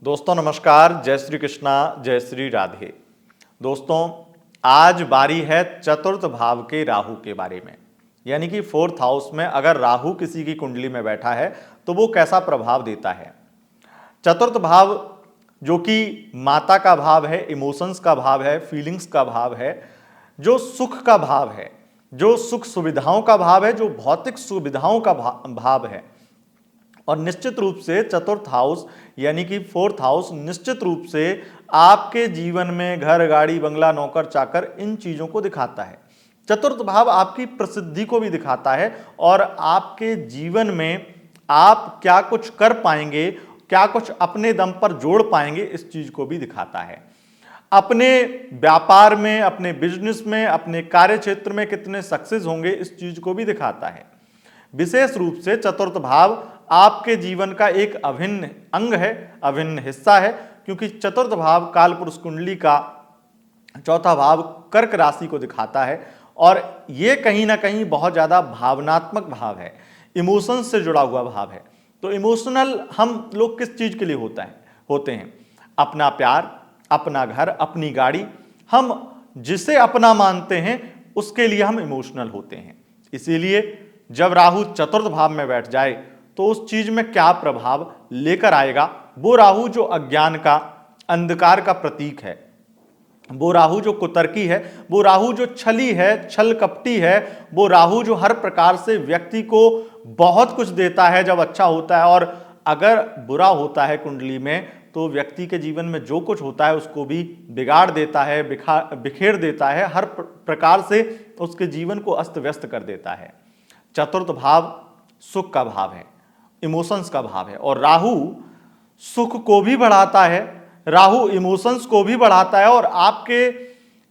दोस्तों नमस्कार, जय श्री कृष्णा, जय श्री राधे। दोस्तों आज बारी है चतुर्थ भाव के राहु के बारे में, यानी कि फोर्थ हाउस में अगर राहु किसी की कुंडली में बैठा है तो वो कैसा प्रभाव देता है। चतुर्थ भाव जो कि माता का भाव है, इमोशंस का भाव है, फीलिंग्स का भाव है, जो सुख का भाव है, जो सुख सुविधाओं का भाव है, जो भौतिक सुविधाओं का भाव है। और निश्चित रूप से चतुर्थ हाउस यानी कि फोर्थ हाउस निश्चित रूप से आपके जीवन में घर, गाड़ी, बंगला, नौकर, चाकर इन चीजों को दिखाता है। चतुर्थ भाव आपकी प्रसिद्धि को भी दिखाता है और आपके जीवन में आप क्या कुछ कर पाएंगे, क्या कुछ अपने दम पर जोड़ पाएंगे, इस चीज को भी दिखाता है। अपने व्यापार में, अपने बिजनेस में, अपने कार्य क्षेत्र में कितने सक्सेस होंगे, इस चीज को भी दिखाता है। विशेष रूप से चतुर्थ भाव आपके जीवन का एक अभिन्न अंग है, अभिन्न हिस्सा है, क्योंकि चतुर्थ भाव कालपुरुष कुंडली का चौथा भाव कर्क राशि को दिखाता है और ये कहीं ना कहीं बहुत ज्यादा भावनात्मक भाव है, इमोशंस से जुड़ा हुआ भाव है। तो इमोशनल हम लोग किस चीज के लिए होते हैं? अपना प्यार, अपना घर, अपनी गाड़ी, हम जिसे अपना मानते हैं उसके लिए हम इमोशनल होते हैं। इसीलिए जब राहु चतुर्थ भाव में बैठ जाए तो उस चीज में क्या प्रभाव लेकर आएगा, वो राहु जो अज्ञान का, अंधकार का प्रतीक है, वो राहु जो कुतर्की है, वो राहु जो छली है, छल कपटी है, वो राहु जो हर प्रकार से व्यक्ति को बहुत कुछ देता है जब अच्छा होता है, और अगर बुरा होता है कुंडली में तो व्यक्ति के जीवन में जो कुछ होता है उसको भी बिगाड़ देता है, बिखेर देता है, हर प्रकार से उसके जीवन को अस्त व्यस्त कर देता है। चतुर्थ भाव सुख का भाव है, इमोशंस का भाव है, और राहु सुख को भी बढ़ाता है, राहु इमोशंस को भी बढ़ाता है, और आपके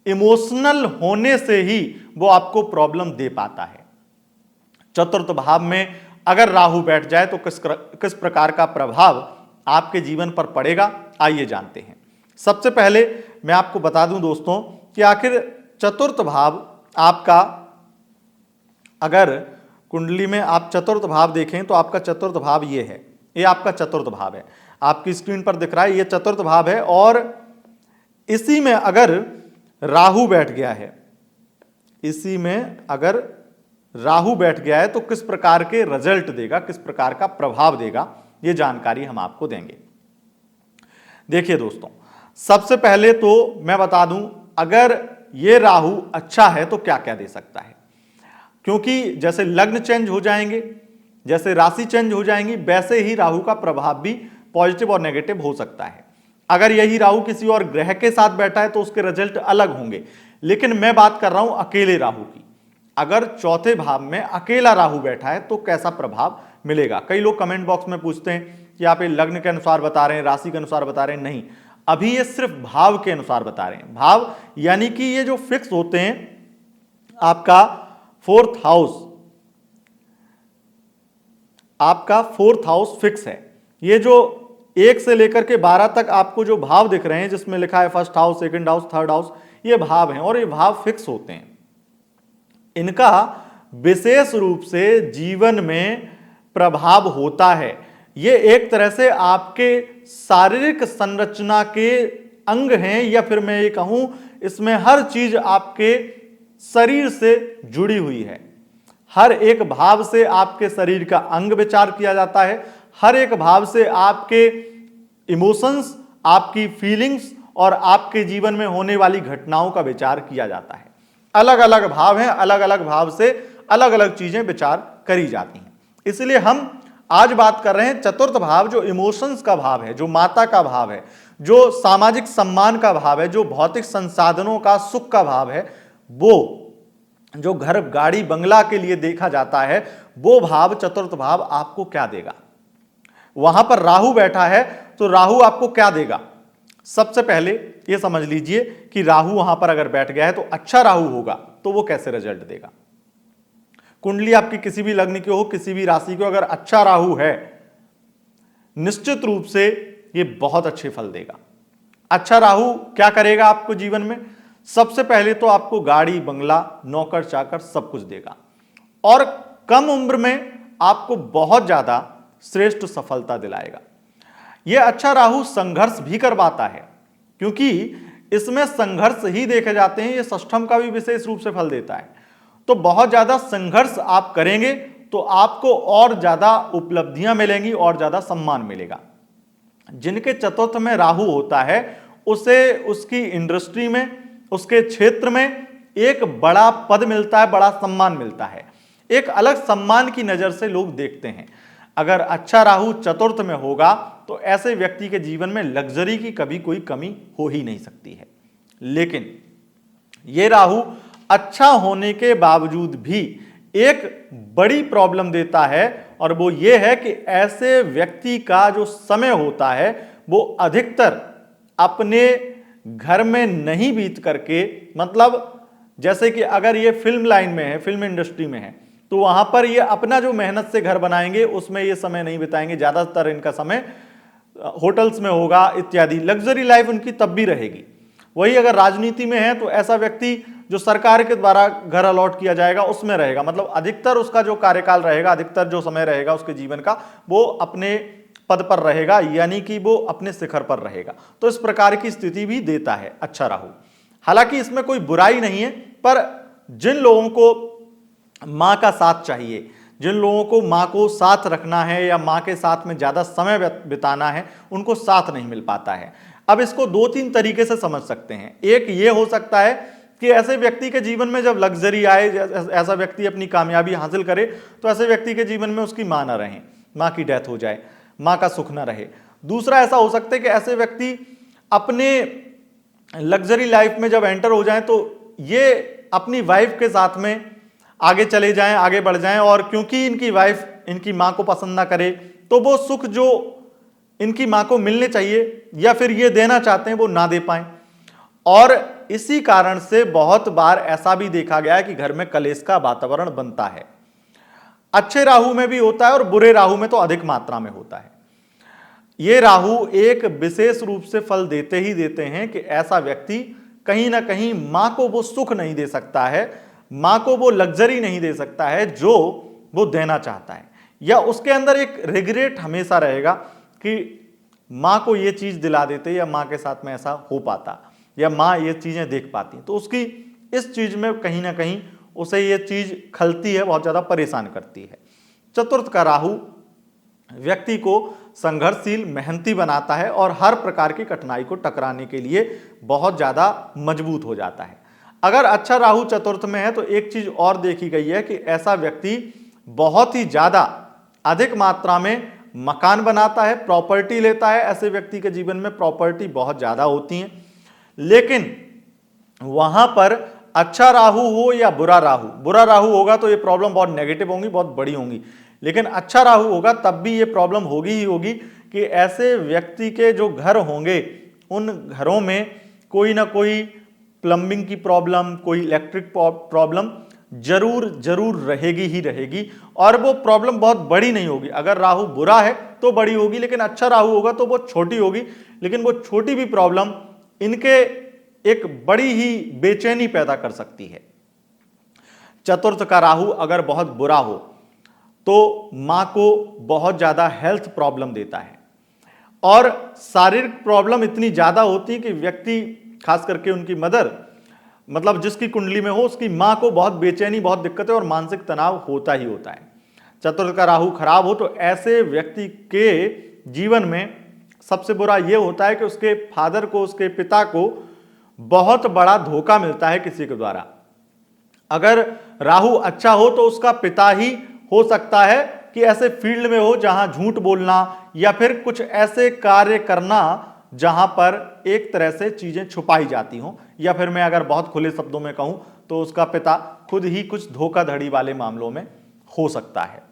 इमोशनल होने से ही वो आपको प्रॉब्लम दे पाता है। चतुर्थ भाव में अगर राहु बैठ जाए तो किस प्रकार का प्रभाव आपके जीवन पर पड़ेगा, आइए जानते हैं। सबसे पहले मैं आपको बता दूं दोस्तों कि आखिर चतुर्थ भाव आपका, अगर कुंडली में आप चतुर्थ भाव देखें तो आपका चतुर्थ भाव ये है, ये आपका चतुर्थ भाव है, आपकी स्क्रीन पर दिख रहा है, ये चतुर्थ भाव है। और इसी में अगर राहु बैठ गया है, इसी में अगर राहु बैठ गया है तो किस प्रकार के रिजल्ट देगा, किस प्रकार का प्रभाव देगा, ये जानकारी हम आपको देंगे। देखिए दोस्तों, सबसे पहले तो मैं बता दूं, अगर ये राहु अच्छा है तो क्या क्या दे सकता है, क्योंकि जैसे लग्न चेंज हो जाएंगे, जैसे राशि चेंज हो जाएंगी, वैसे ही राहु का प्रभाव भी पॉजिटिव और नेगेटिव हो सकता है। अगर यही राहु किसी और ग्रह के साथ बैठा है तो उसके रिजल्ट अलग होंगे, लेकिन मैं बात कर रहा हूं अकेले राहु की। अगर चौथे भाव में अकेला राहु बैठा है तो कैसा प्रभाव मिलेगा। कई लोग कमेंट बॉक्स में पूछते हैं कि आप ये लग्न के अनुसार बता रहे हैं, राशि के अनुसार बता रहे हैं। नहीं, अभी ये सिर्फ भाव के अनुसार बता रहे हैं। भाव यानी कि ये जो फिक्स होते हैं, आपका फोर्थ हाउस, आपका फोर्थ हाउस फिक्स है। ये जो 1 से लेकर के 12 तक आपको जो भाव दिख रहे हैं, जिसमें लिखा है first house, second house, third house, ये भाव हैं और ये भाव फिक्स होते हैं। इनका विशेष रूप से जीवन में प्रभाव होता है। ये एक तरह से आपके शारीरिक संरचना के अंग हैं, या फिर मैं ये कहूं इसमें हर चीज आपके शरीर से जुड़ी हुई है। हर एक भाव से आपके शरीर का अंग विचार किया जाता है, हर एक भाव से आपके इमोशंस, आपकी फीलिंग्स और आपके जीवन में होने वाली घटनाओं का विचार किया जाता है। अलग अलग भाव हैं, अलग अलग भाव से अलग अलग चीजें विचार करी जाती हैं। इसलिए हम आज बात कर रहे हैं चतुर्थ भाव, जो इमोशंस का भाव है, जो माता का भाव है, जो सामाजिक सम्मान का भाव है, जो भौतिक संसाधनों का सुख का भाव है, वो जो घर, गाड़ी, बंगला के लिए देखा जाता है, वो भाव चतुर्थ भाव आपको क्या देगा। वहां पर राहु बैठा है तो राहु आपको क्या देगा। सबसे पहले ये समझ लीजिए कि राहु वहां पर अगर बैठ गया है तो अच्छा राहु होगा तो वो कैसे रिजल्ट देगा। कुंडली आपकी किसी भी लग्न की हो, किसी भी राशि की, अगर अच्छा राहु है निश्चित रूप से ये बहुत अच्छे फल देगा। अच्छा राहु क्या करेगा आपको जीवन में? सबसे पहले तो आपको गाड़ी, बंगला, नौकर चाकर सब कुछ देगा, और कम उम्र में आपको बहुत ज्यादा श्रेष्ठ सफलता दिलाएगा। यह अच्छा राहु संघर्ष भी करवाता है, क्योंकि इसमें संघर्ष ही देखे जाते हैं। यह षष्ठम का भी विशेष रूप से फल देता है। तो बहुत ज्यादा संघर्ष आप करेंगे तो आपको और ज्यादा उपलब्धियां मिलेंगी और ज्यादा सम्मान मिलेगा। जिनके चतुर्थ में राहु होता है उसे उसकी इंडस्ट्री में, उसके क्षेत्र में एक बड़ा पद मिलता है, बड़ा सम्मान मिलता है, एक अलग सम्मान की नजर से लोग देखते हैं। अगर अच्छा राहु चतुर्थ में होगा तो ऐसे व्यक्ति के जीवन में लग्जरी की कभी कोई कमी हो ही नहीं सकती है। लेकिन यह राहु अच्छा होने के बावजूद भी एक बड़ी प्रॉब्लम देता है, और वो ये है कि ऐसे व्यक्ति का जो समय होता है वो अधिकतर अपने घर में नहीं बीत करके, मतलब जैसे कि अगर ये फिल्म लाइन में है, फिल्म इंडस्ट्री में है, तो वहां पर ये अपना जो मेहनत से घर बनाएंगे उसमें ये समय नहीं बिताएंगे। ज्यादातर इनका समय होटल्स में होगा इत्यादि, लग्जरी लाइफ उनकी तब भी रहेगी। वही अगर राजनीति में है तो ऐसा व्यक्ति जो सरकार के द्वारा घर अलॉट किया जाएगा उसमें रहेगा, मतलब अधिकतर उसका जो कार्यकाल रहेगा, अधिकतर जो समय रहेगा उसके जीवन का, वो अपने पद पर रहेगा, यानी कि वो अपने शिखर पर रहेगा। तो इस प्रकार की स्थिति भी देता है अच्छा राहु। हालांकि इसमें कोई बुराई नहीं है, पर जिन लोगों को मां का साथ चाहिए, जिन लोगों को मां को साथ रखना है या मां के साथ में ज्यादा समय बिताना है, उनको साथ नहीं मिल पाता है। अब इसको दो तीन तरीके से समझ सकते हैं। एक ये हो सकता है कि ऐसे व्यक्ति के जीवन में जब लग्जरी आए, ऐसा व्यक्ति अपनी कामयाबी हासिल करे, तो ऐसे व्यक्ति के जीवन में उसकी मां ना रहे, मां की डेथ हो जाए, मां का सुख ना रहे। दूसरा ऐसा हो सकता है कि ऐसे व्यक्ति अपने लग्जरी लाइफ में जब एंटर हो जाएं तो ये अपनी वाइफ के साथ में आगे चले जाएं, आगे बढ़ जाएं, और क्योंकि इनकी वाइफ इनकी मां को पसंद ना करे तो वो सुख जो इनकी मां को मिलने चाहिए या फिर ये देना चाहते हैं वो ना दे पाएं। और इसी कारण से बहुत बार ऐसा भी देखा गया है कि घर में कलेश का वातावरण बनता है। अच्छे राहु में भी होता है और बुरे राहु में तो अधिक मात्रा में होता है। ये राहु एक विशेष रूप से फल देते ही देते हैं कि ऐसा व्यक्ति कहीं ना कहीं मां को वो सुख नहीं दे सकता है, मां को वो लग्जरी नहीं दे सकता है जो वो देना चाहता है, या उसके अंदर एक रिग्रेट हमेशा रहेगा कि मां को ये चीज दिला देते या मां के साथ में ऐसा हो पाता या मां ये चीजें देख पाती, तो उसकी इस चीज में कहीं ना कहीं उसे ये चीज खलती है, बहुत ज्यादा परेशान करती है। चतुर्थ का राहु व्यक्ति को संघर्षशील, मेहनती बनाता है और हर प्रकार की कठिनाई को टकराने के लिए बहुत ज्यादा मजबूत हो जाता है। अगर अच्छा राहु चतुर्थ में है तो एक चीज और देखी गई है कि ऐसा व्यक्ति बहुत ही ज्यादा अधिक मात्रा में मकान बनाता है, प्रॉपर्टी लेता है। ऐसे व्यक्ति के जीवन में प्रॉपर्टी बहुत ज्यादा होती है, लेकिन वहां पर अच्छा राहु हो या बुरा राहु होगा तो ये प्रॉब्लम बहुत नेगेटिव होंगी, बहुत बड़ी होंगी। लेकिन अच्छा राहु होगा तब भी ये प्रॉब्लम होगी ही होगी कि ऐसे व्यक्ति के जो घर होंगे उन घरों में कोई ना कोई प्लम्बिंग की प्रॉब्लम, कोई इलेक्ट्रिक प्रॉब्लम जरूर रहेगी ही रहेगी, और वो प्रॉब्लम बहुत बड़ी नहीं होगी। अगर राहु बुरा है तो बड़ी होगी, लेकिन अच्छा राहु होगा तो वो छोटी होगी, लेकिन वो छोटी भी प्रॉब्लम इनके एक बड़ी ही बेचैनी पैदा कर सकती है। चतुर्थ का राहु अगर बहुत बुरा हो तो मां को बहुत ज्यादा हेल्थ प्रॉब्लम देता है, और शारीरिक प्रॉब्लम इतनी ज्यादा होती है कि व्यक्ति, खास करके उनकी मदर, मतलब जिसकी कुंडली में हो, उसकी मां को बहुत बेचैनी, बहुत दिक्कत है और मानसिक तनाव होता ही होता है। चतुर्थ का राहु खराब हो तो ऐसे व्यक्ति के जीवन में सबसे बुरा यह होता है कि उसके फादर को, उसके पिता को बहुत बड़ा धोखा मिलता है किसी के द्वारा। अगर राहु अच्छा हो तो उसका पिता ही हो सकता है कि ऐसे फील्ड में हो जहां झूठ बोलना या फिर कुछ ऐसे कार्य करना जहां पर एक तरह से चीजें छुपाई जाती हों, या फिर मैं अगर बहुत खुले शब्दों में कहूं तो उसका पिता खुद ही कुछ धोखाधड़ी वाले मामलों में हो सकता है।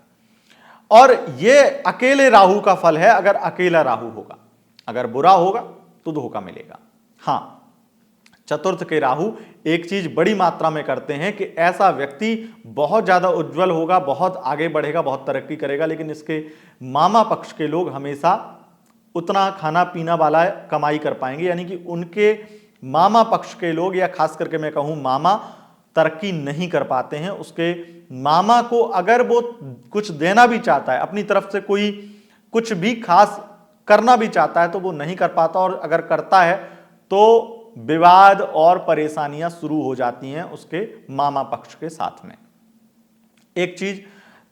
और यह अकेले राहु का फल है। अगर अकेला राहु होगा, अगर बुरा होगा तो धोखा मिलेगा। हां, चतुर्थ के राहु एक चीज बड़ी मात्रा में करते हैं कि ऐसा व्यक्ति बहुत ज्यादा उज्जवल होगा, बहुत आगे बढ़ेगा, बहुत तरक्की करेगा, लेकिन इसके मामा पक्ष के लोग हमेशा उतना खाना पीना वाला कमाई कर पाएंगे, यानी कि उनके मामा पक्ष के लोग, या खास करके मैं कहूं मामा, तरक्की नहीं कर पाते हैं। उसके मामा को अगर वो कुछ देना भी चाहता है, अपनी तरफ से कोई कुछ भी खास करना भी चाहता है तो वो नहीं कर पाता, और अगर करता है तो विवाद और परेशानियां शुरू हो जाती हैं उसके मामा पक्ष के साथ में। एक चीज,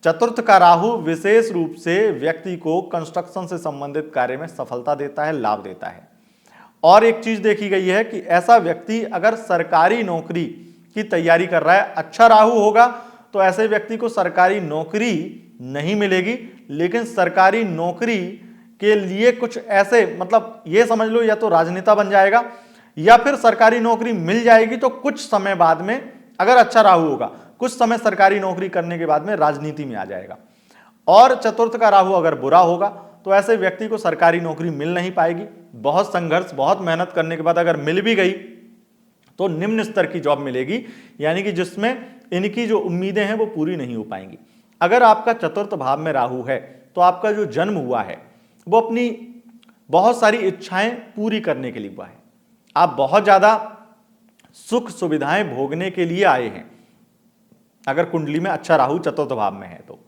चतुर्थ का राहु विशेष रूप से व्यक्ति को कंस्ट्रक्शन से संबंधित कार्य में सफलता देता है, लाभ देता है। और एक चीज देखी गई है कि ऐसा व्यक्ति अगर सरकारी नौकरी की तैयारी कर रहा है, अच्छा राहु होगा तो ऐसे व्यक्ति को सरकारी नौकरी नहीं मिलेगी, लेकिन सरकारी नौकरी के लिए कुछ ऐसे, मतलब ये समझ लो या तो राजनेता बन जाएगा या फिर सरकारी नौकरी मिल जाएगी तो कुछ समय बाद में, अगर अच्छा राहु होगा, कुछ समय सरकारी नौकरी करने के बाद में राजनीति में आ जाएगा। और चतुर्थ का राहु अगर बुरा होगा तो ऐसे व्यक्ति को सरकारी नौकरी मिल नहीं पाएगी, बहुत संघर्ष, बहुत मेहनत करने के बाद अगर मिल भी गई तो निम्न स्तर की जॉब मिलेगी, यानी कि जिसमें इनकी जो उम्मीदें हैं वो पूरी नहीं हो पाएंगी। अगर आपका चतुर्थ भाव में राहु है तो आपका जो जन्म हुआ है वो अपनी बहुत सारी इच्छाएं पूरी करने के लिए हुआ है। आप बहुत ज्यादा सुख सुविधाएं भोगने के लिए आए हैं अगर कुंडली में अच्छा राहु चतुर्थ भाव में है तो।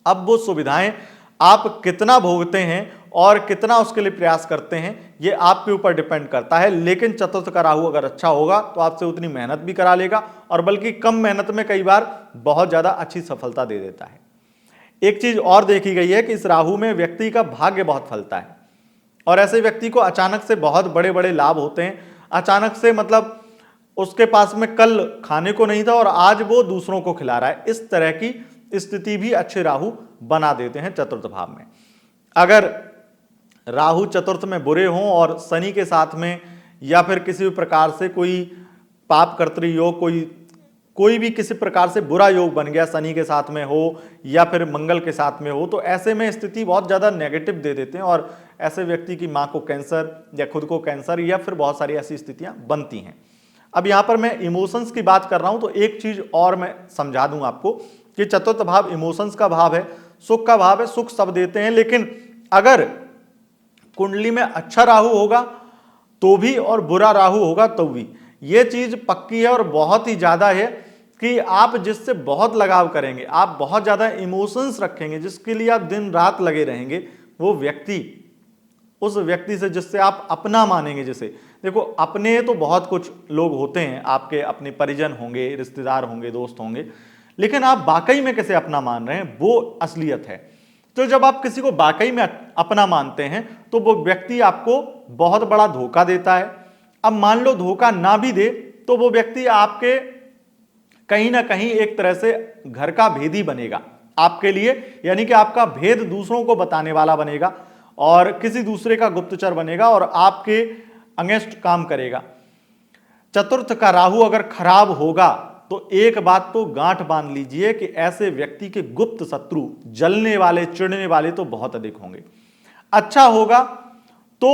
अब वो सुविधाएं आप कितना भोगते हैं और कितना उसके लिए प्रयास करते हैं ये आपके ऊपर डिपेंड करता है, लेकिन चतुर्थ का राहु अगर अच्छा होगा तो आपसे उतनी मेहनत भी करा लेगा और बल्कि कम मेहनत में कई बार बहुत ज्यादा अच्छी सफलता दे देता है। एक चीज और देखी गई है कि इस राहु में व्यक्ति का भाग्य बहुत फलता है और ऐसे व्यक्ति को अचानक से बहुत बड़े बड़े लाभ होते हैं। अचानक से मतलब उसके पास में कल खाने को नहीं था और आज वो दूसरों को खिला रहा है, इस तरह की स्थिति भी अच्छे राहु बना देते हैं चतुर्थ भाव में। अगर राहु चतुर्थ में बुरे हों और शनि के साथ में या फिर किसी भी प्रकार से कोई पाप कर्तृ योग, कोई भी किसी प्रकार से बुरा योग बन गया, शनि के साथ में हो या फिर मंगल के साथ में हो, तो ऐसे में स्थिति बहुत ज़्यादा नेगेटिव दे देते हैं और ऐसे व्यक्ति की माँ को कैंसर या खुद को कैंसर या फिर बहुत सारी ऐसी स्थितियां बनती हैं। अब यहाँ पर मैं इमोशंस की बात कर रहा हूँ तो एक चीज और मैं समझा दूं आपको कि चतुर्थ भाव इमोशंस का भाव है, सुख का भाव है, सुख सब देते हैं, लेकिन अगर कुंडली में अच्छा राहु होगा तो भी और बुरा राहु होगा तो भी, ये चीज पक्की है और बहुत ही ज्यादा है कि आप जिससे बहुत लगाव करेंगे, आप बहुत ज्यादा इमोशंस रखेंगे, जिसके लिए आप दिन रात लगे रहेंगे, वो व्यक्ति, उस व्यक्ति से जिससे आप अपना मानेंगे, जिसे देखो अपने तो बहुत कुछ लोग होते हैं, आपके अपने परिजन होंगे, रिश्तेदार होंगे, दोस्त होंगे, लेकिन आप वाकई में कैसे अपना मान रहे हैं वो असलियत है। तो जब आप किसी को वाकई में अपना मानते हैं तो वो व्यक्ति आपको बहुत बड़ा धोखा देता है। अब मान लो धोखा ना भी दे तो वो व्यक्ति आपके कहीं ना कहीं एक तरह से घर का भेदी बनेगा आपके लिए, यानी कि आपका भेद दूसरों को बताने वाला बनेगा और किसी दूसरे का गुप्तचर बनेगा और आपके अगेंस्ट काम करेगा। चतुर्थ का राहु अगर खराब होगा तो एक बात तो गांठ बांध लीजिए कि ऐसे व्यक्ति के गुप्त शत्रु, जलने वाले, चिढ़ने वाले तो बहुत अधिक होंगे। अच्छा होगा तो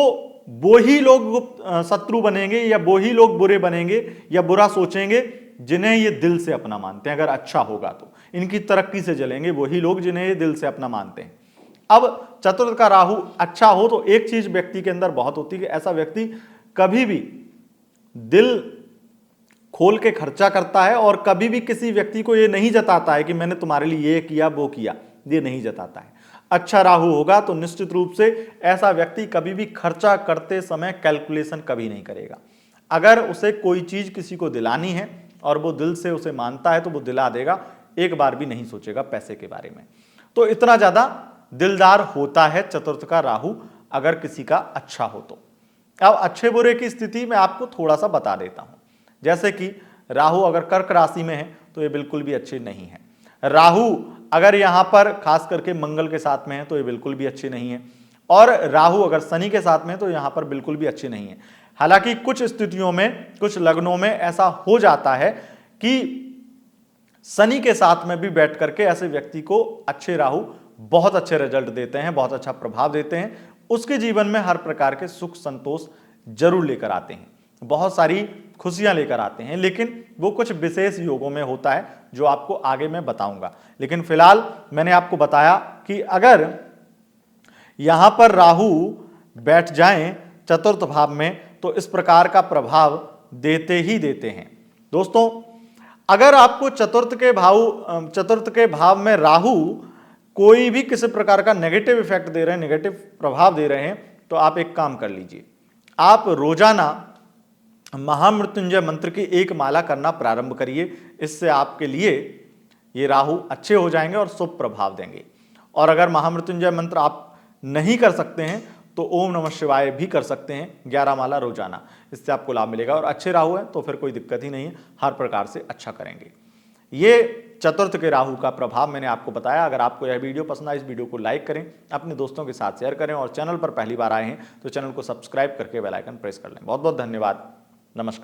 वो ही लोग गुप्त शत्रु बनेंगे या वो ही लोग बुरे बनेंगे या बुरा सोचेंगे जिन्हें ये दिल से अपना मानते हैं। अगर अच्छा होगा तो इनकी तरक्की से जलेंगे वही लोग जिन्हें ये दिल से अपना मानते हैं। अब चतुर्थ का राहु अच्छा हो तो एक चीज व्यक्ति के अंदर बहुत होती है कि ऐसा व्यक्ति कभी भी दिल खोल के खर्चा करता है और कभी भी किसी व्यक्ति को ये नहीं जताता है कि मैंने तुम्हारे लिए ये किया वो किया, ये नहीं जताता है। अच्छा राहु होगा तो निश्चित रूप से ऐसा व्यक्ति कभी भी खर्चा करते समय कैलकुलेशन कभी नहीं करेगा। अगर उसे कोई चीज किसी को दिलानी है और वो दिल से उसे मानता है तो वो दिला देगा, एक बार भी नहीं सोचेगा पैसे के बारे में। तो इतना ज्यादा दिलदार होता है चतुर्थ का राहु अगर किसी का अच्छा हो तो। अब अच्छे बुरे की स्थिति मैं आपको थोड़ा सा बता देता हूं। जैसे कि राहु अगर कर्क राशि में है तो ये बिल्कुल भी अच्छे नहीं है। राहु अगर यहां पर खास करके मंगल के साथ में है तो ये बिल्कुल भी अच्छे नहीं है, और राहु अगर शनि के साथ में है तो यहां पर बिल्कुल भी अच्छे नहीं है। हालांकि कुछ स्थितियों में, कुछ लग्नों में ऐसा हो जाता है कि शनि के साथ में भी बैठ करके ऐसे व्यक्ति को अच्छे राहु बहुत अच्छे रिजल्ट देते हैं, बहुत अच्छा प्रभाव देते हैं, उसके जीवन में हर प्रकार के सुख संतोष जरूर लेकर आते हैं, बहुत सारी खुशियां लेकर आते हैं, लेकिन वो कुछ विशेष योगों में होता है जो आपको आगे मैं बताऊंगा। लेकिन फिलहाल मैंने आपको बताया कि अगर यहां पर राहु बैठ जाएं चतुर्थ भाव में तो इस प्रकार का प्रभाव देते ही देते हैं। दोस्तों, अगर आपको चतुर्थ के भाव में राहु कोई भी किसी प्रकार का नेगेटिव इफेक्ट दे रहे हैं, नेगेटिव प्रभाव दे रहे हैं, तो आप एक काम कर लीजिए, आप रोजाना महामृत्युंजय मंत्र की एक माला करना प्रारंभ करिए। इससे आपके लिए ये राहु अच्छे हो जाएंगे और शुभ प्रभाव देंगे। और अगर महामृत्युंजय मंत्र आप नहीं कर सकते हैं तो ओम नमः शिवाय भी कर सकते हैं 11 माला रोजाना, इससे आपको लाभ मिलेगा। और अच्छे राहु है तो फिर कोई दिक्कत ही नहीं है, हर प्रकार से अच्छा करेंगे। ये चतुर्थ के राहु का प्रभाव मैंने आपको बताया। अगर आपको यह वीडियो पसंद आए, इस वीडियो को लाइक करें, अपने दोस्तों के साथ शेयर करें, और चैनल पर पहली बार आए हैं तो चैनल को सब्सक्राइब करके बेल आइकन प्रेस कर लें। बहुत बहुत धन्यवाद। नमस्कार।